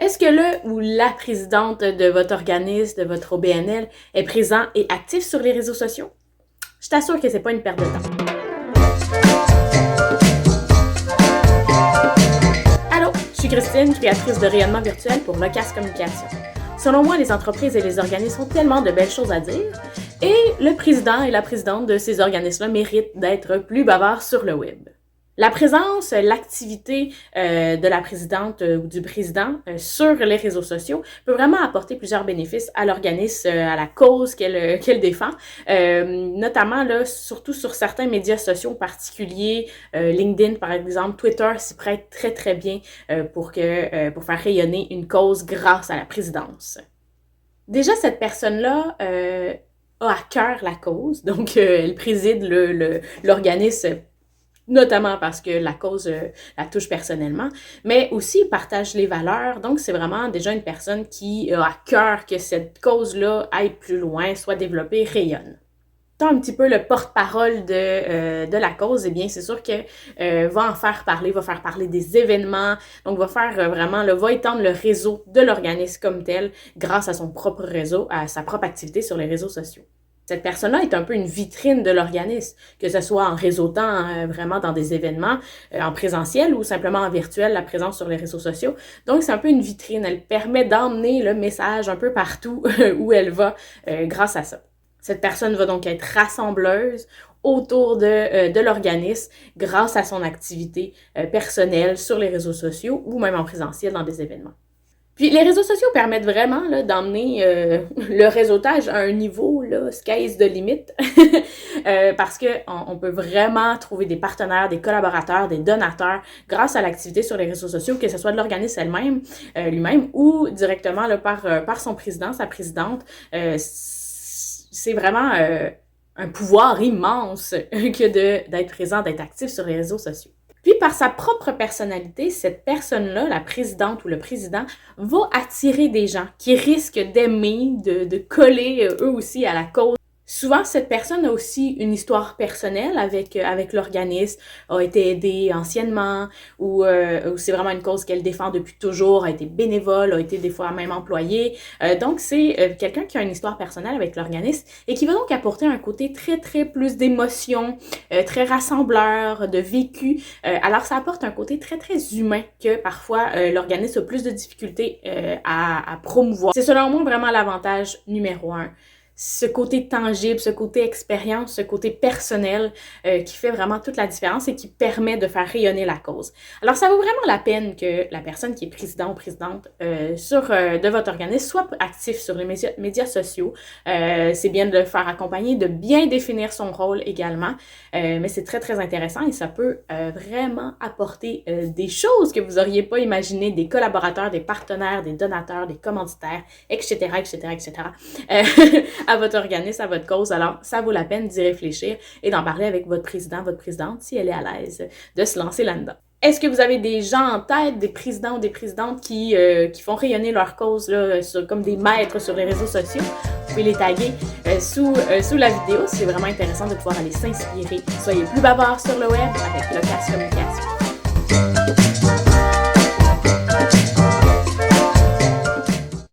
Est-ce que le ou la présidente de votre organisme, de votre OBNL, est présent et actif sur les réseaux sociaux? Je t'assure que c'est pas une perte de temps. Allô, je suis Christine, créatrice de rayonnement virtuel pour Locas Communication. Selon moi, les entreprises et les organismes ont tellement de belles choses à dire et le président et la présidente de ces organismes-là méritent d'être plus bavards sur le web. La présence, l'activité de la présidente ou du président sur les réseaux sociaux peut vraiment apporter plusieurs bénéfices à l'organisme, à la cause qu'elle défend, notamment là, surtout sur certains médias sociaux particuliers, LinkedIn par exemple, Twitter s'y prête très très bien pour faire rayonner une cause grâce à la présidence. Déjà, cette personne-là a à cœur la cause, donc elle préside l'organisme, notamment parce que la cause la touche personnellement, mais aussi partage les valeurs. Donc, c'est vraiment déjà une personne qui a à cœur que cette cause-là aille plus loin, soit développée, rayonne. Tant un petit peu le porte-parole de la cause, eh bien, c'est sûr que va en faire parler, va faire parler des événements, donc va faire va étendre le réseau de l'organisme comme tel grâce à son propre réseau, à sa propre activité sur les réseaux sociaux. Cette personne-là est un peu une vitrine de l'organisme, que ce soit en réseautant vraiment dans des événements en présentiel ou simplement en virtuel, la présence sur les réseaux sociaux. Donc, c'est un peu une vitrine. Elle permet d'emmener le message un peu partout où elle va grâce à ça. Cette personne va donc être rassembleuse autour de l'organisme grâce à son activité personnelle sur les réseaux sociaux ou même en présentiel dans des événements. Puis les réseaux sociaux permettent vraiment là, d'emmener le réseautage à un niveau, là, sky's the limit, parce que on peut vraiment trouver des partenaires, des collaborateurs, des donateurs grâce à l'activité sur les réseaux sociaux, que ce soit de l'organisme lui-même ou directement là, par son président, sa présidente. C'est vraiment un pouvoir immense que d'être présent, d'être actif sur les réseaux sociaux. Puis, par sa propre personnalité, cette personne-là, la présidente ou le président, va attirer des gens qui risquent d'aimer, de coller eux aussi à la cause. Souvent, cette personne a aussi une histoire personnelle avec l'organisme, a été aidée anciennement ou c'est vraiment une cause qu'elle défend depuis toujours, a été bénévole, a été des fois même employée. Donc, c'est quelqu'un qui a une histoire personnelle avec l'organisme et qui va donc apporter un côté très, très plus d'émotion, très rassembleur, de vécu. Alors, ça apporte un côté très, très humain que parfois l'organisme a plus de difficultés à promouvoir. C'est selon moi vraiment l'avantage numéro 1. Ce côté tangible, ce côté expérience, ce côté personnel qui fait vraiment toute la différence et qui permet de faire rayonner la cause. Alors, ça vaut vraiment la peine que la personne qui est président ou présidente de votre organisme soit actif sur les médias sociaux. C'est bien de le faire accompagner, de bien définir son rôle également, mais c'est très, très intéressant et ça peut vraiment apporter des choses que vous n'auriez pas imaginées, des collaborateurs, des partenaires, des donateurs, des commanditaires, etc., etc., etc., à votre organisme, à votre cause. Alors, ça vaut la peine d'y réfléchir et d'en parler avec votre président, votre présidente, si elle est à l'aise de se lancer là-dedans. Est-ce que vous avez des gens en tête, des présidents ou des présidentes qui font rayonner leur cause là, comme des maîtres sur les réseaux sociaux? Vous pouvez les taguer sous la vidéo. C'est vraiment intéressant de pouvoir aller s'inspirer. Soyez plus bavards sur le web avec Locas Communication.